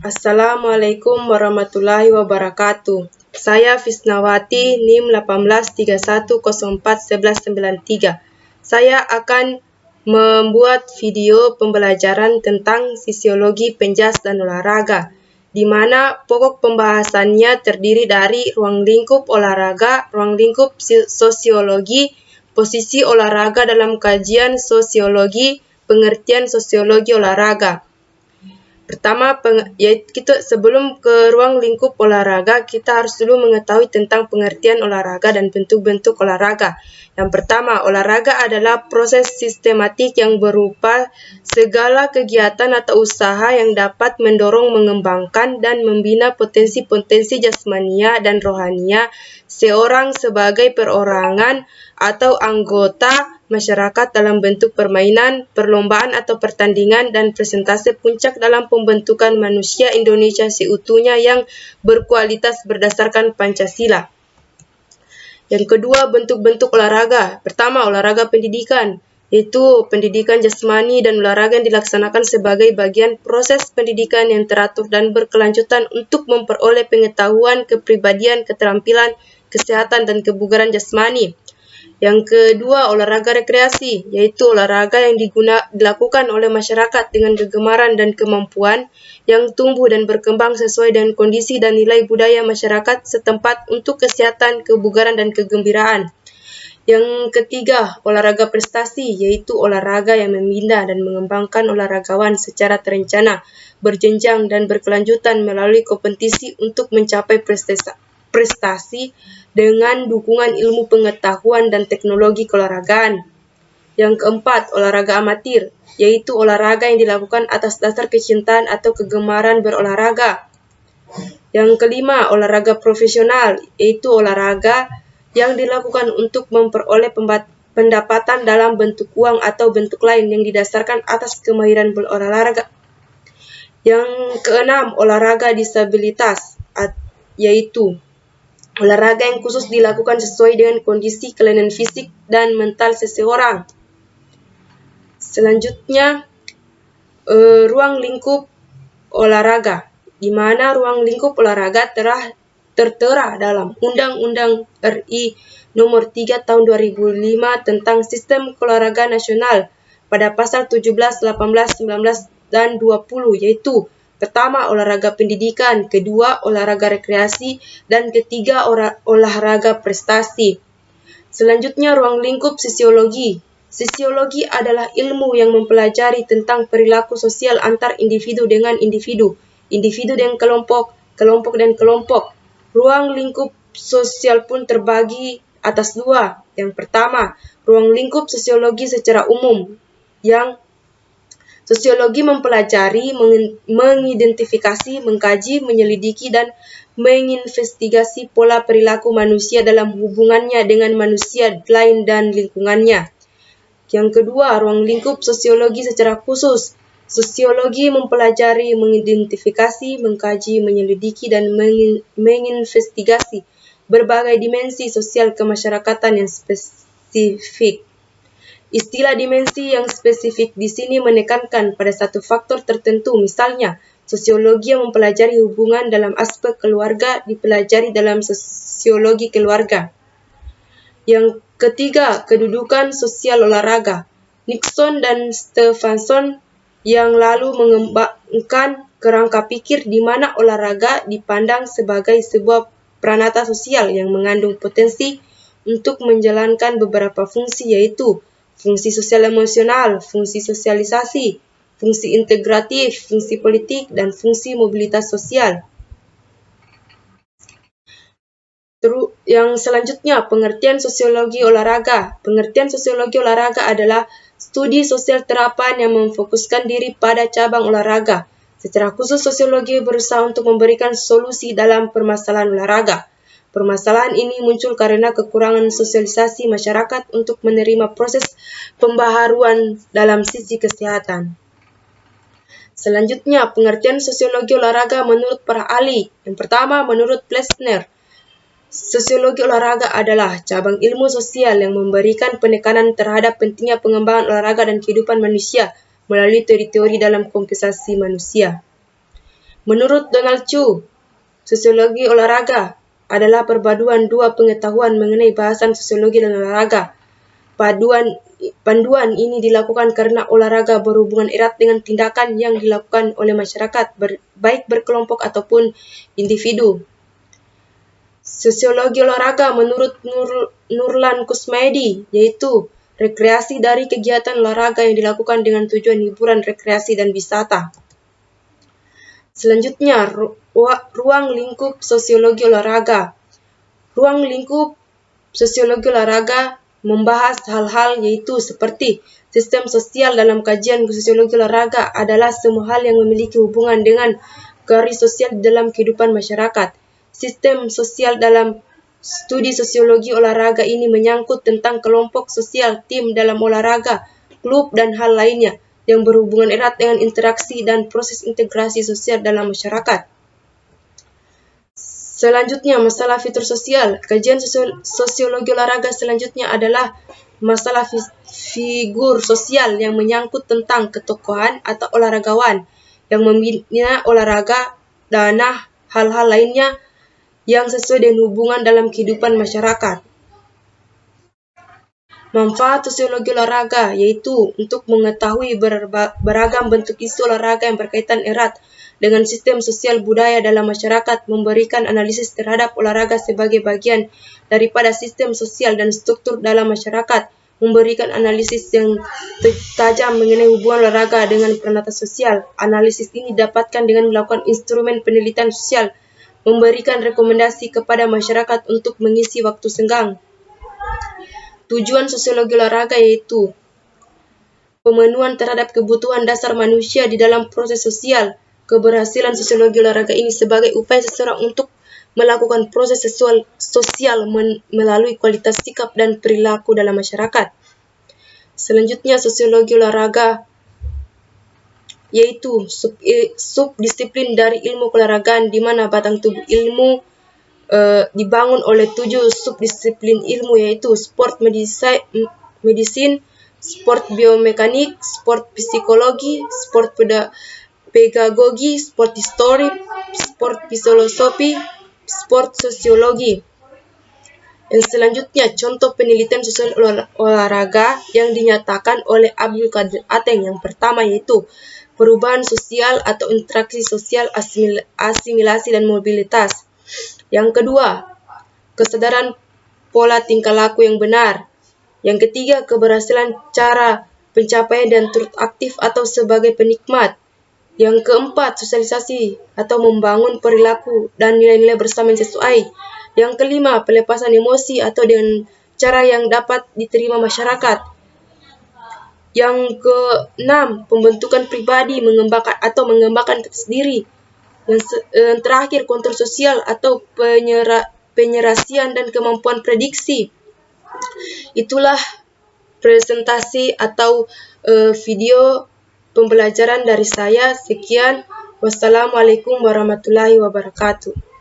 Assalamualaikum warahmatullahi wabarakatuh. Saya Fisnawati, NIM 1831041193. Saya akan membuat video pembelajaran tentang fisiologi penjas dan olahraga, di mana pokok pembahasannya terdiri dari ruang lingkup olahraga, ruang lingkup sosiologi, posisi olahraga dalam kajian sosiologi, pengertian sosiologi olahraga. Pertama, sebelum ke ruang lingkup olahraga, kita harus dulu mengetahui tentang pengertian olahraga dan bentuk-bentuk olahraga. Yang pertama, olahraga adalah proses sistematik yang berupa segala kegiatan atau usaha yang dapat mendorong, mengembangkan, dan membina potensi-potensi jasmania dan rohania seorang sebagai perorangan atau anggota masyarakat dalam bentuk permainan, perlombaan atau pertandingan, dan presentase puncak dalam pembentukan manusia Indonesia seutuhnya yang berkualitas berdasarkan Pancasila. Yang kedua, bentuk-bentuk olahraga. Pertama, olahraga pendidikan, yaitu pendidikan jasmani dan olahraga yang dilaksanakan sebagai bagian proses pendidikan yang teratur dan berkelanjutan untuk memperoleh pengetahuan, kepribadian, keterampilan, kesehatan, dan kebugaran jasmani. Yang kedua, olahraga rekreasi, yaitu olahraga yang dilakukan oleh masyarakat dengan kegemaran dan kemampuan yang tumbuh dan berkembang sesuai dengan kondisi dan nilai budaya masyarakat setempat untuk kesehatan, kebugaran, dan kegembiraan. Yang ketiga, olahraga prestasi, yaitu olahraga yang membina dan mengembangkan olahragawan secara terencana, berjenjang, dan berkelanjutan melalui kompetisi untuk mencapai prestasi dengan dukungan ilmu pengetahuan dan teknologi keolahragaan. Yang keempat, olahraga amatir, yaitu olahraga yang dilakukan atas dasar kecintaan atau kegemaran berolahraga. Yang kelima, olahraga profesional, yaitu olahraga yang dilakukan untuk memperoleh pendapatan dalam bentuk uang atau bentuk lain yang didasarkan atas kemahiran berolahraga. Yang keenam, olahraga disabilitas, yaitu olahraga yang khusus dilakukan sesuai dengan kondisi kelainan fisik dan mental seseorang. Selanjutnya, ruang lingkup olahraga, di mana ruang lingkup olahraga tertera dalam Undang-Undang RI Nomor 3 Tahun 2005 tentang Sistem Keolahragaan Nasional pada pasal 17, 18, 19, dan 20, yaitu pertama, olahraga pendidikan, kedua, olahraga rekreasi, dan ketiga, olahraga prestasi. Selanjutnya, ruang lingkup sosiologi. Sosiologi adalah ilmu yang mempelajari tentang perilaku sosial antar individu dengan individu, individu dengan kelompok, kelompok dan kelompok. Ruang lingkup sosial pun terbagi atas dua. Yang pertama, ruang lingkup sosiologi secara umum, yang sosiologi mempelajari, mengidentifikasi, mengkaji, menyelidiki, dan menginvestigasi pola perilaku manusia dalam hubungannya dengan manusia lain dan lingkungannya. Yang kedua, ruang lingkup sosiologi secara khusus. Sosiologi mempelajari, mengidentifikasi, mengkaji, menyelidiki, dan menginvestigasi berbagai dimensi sosial kemasyarakatan yang spesifik. Istilah dimensi yang spesifik di sini menekankan pada satu faktor tertentu, misalnya, sosiologi yang mempelajari hubungan dalam aspek keluarga dipelajari dalam sosiologi keluarga. Yang ketiga, kedudukan sosial olahraga. Nixon dan Stephenson yang lalu mengembangkan kerangka pikir di mana olahraga dipandang sebagai sebuah pranata sosial yang mengandung potensi untuk menjalankan beberapa fungsi, yaitu fungsi sosial emosional, fungsi sosialisasi, fungsi integratif, fungsi politik, dan fungsi mobilitas sosial. Yang selanjutnya, pengertian sosiologi olahraga. Pengertian sosiologi olahraga adalah studi sosial terapan yang memfokuskan diri pada cabang olahraga. Secara khusus, sosiologi berusaha untuk memberikan solusi dalam permasalahan olahraga. Permasalahan ini muncul karena kekurangan sosialisasi masyarakat untuk menerima proses pembaharuan dalam sisi kesehatan. Selanjutnya, pengertian sosiologi olahraga menurut para ahli. Yang pertama, menurut Plessner, sosiologi olahraga adalah cabang ilmu sosial yang memberikan penekanan terhadap pentingnya pengembangan olahraga dan kehidupan manusia melalui teori-teori dalam kompensasi manusia. Menurut Donald Chu, sosiologi olahraga adalah perpaduan dua pengetahuan mengenai bahasan sosiologi dan olahraga. Panduan ini dilakukan karena olahraga berhubungan erat dengan tindakan yang dilakukan oleh masyarakat, baik berkelompok ataupun individu. Sosiologi olahraga menurut Nurlan Kusmaedi, yaitu rekreasi dari kegiatan olahraga yang dilakukan dengan tujuan hiburan, rekreasi, dan wisata. Selanjutnya, ruang lingkup sosiologi olahraga. Ruang lingkup sosiologi olahraga membahas hal-hal yaitu seperti sistem sosial. Dalam kajian sosiologi olahraga adalah semua hal yang memiliki hubungan dengan garis sosial dalam kehidupan masyarakat. Sistem sosial dalam studi sosiologi olahraga ini menyangkut tentang kelompok sosial, tim dalam olahraga, klub, dan hal lainnya yang berhubungan erat dengan interaksi dan proses integrasi sosial dalam masyarakat. Selanjutnya, masalah fitur sosial. Kajian sosiologi olahraga selanjutnya adalah masalah figur sosial yang menyangkut tentang ketokohan atau olahragawan yang membina olahraga dan hal-hal lainnya yang sesuai dengan hubungan dalam kehidupan masyarakat. Manfaat sosiologi olahraga yaitu untuk mengetahui beragam bentuk isu olahraga yang berkaitan erat dengan sistem sosial budaya dalam masyarakat, memberikan analisis terhadap olahraga sebagai bagian daripada sistem sosial dan struktur dalam masyarakat, memberikan analisis yang tajam mengenai hubungan olahraga dengan peranata sosial. Analisis ini didapatkan dengan melakukan instrumen penelitian sosial, memberikan rekomendasi kepada masyarakat untuk mengisi waktu senggang. Tujuan sosiologi olahraga yaitu pemenuhan terhadap kebutuhan dasar manusia di dalam proses sosial. Keberhasilan sosiologi olahraga ini sebagai upaya seseorang untuk melakukan proses sosial melalui kualitas sikap dan perilaku dalam masyarakat. Selanjutnya, sosiologi olahraga yaitu subdisiplin dari ilmu keolahragaan di mana batang tubuh ilmu dibangun oleh 7 subdisiplin ilmu yaitu sport medicine, sport biomekanik, sport psikologi, sport pedagogi, sport histori, sport filosofi, sport sosiologi. Yang selanjutnya, contoh penelitian sosial olahraga yang dinyatakan oleh Abdul Qadir Ateng. Yang pertama yaitu perubahan sosial atau interaksi sosial, asimilasi dan mobilitas. Yang kedua, kesadaran pola tingkah laku yang benar. Yang ketiga, keberhasilan cara pencapaian dan turut aktif atau sebagai penikmat. Yang keempat, sosialisasi atau membangun perilaku dan nilai-nilai bersama yang sesuai. Yang kelima, pelepasan emosi atau dengan cara yang dapat diterima masyarakat. Yang keenam, pembentukan pribadi mengembangkan diri. Yang terakhir, kontrol sosial atau penyerasian dan kemampuan prediksi. Itulah presentasi atau video pembelajaran dari saya. Sekian. Wassalamualaikum warahmatullahi wabarakatuh.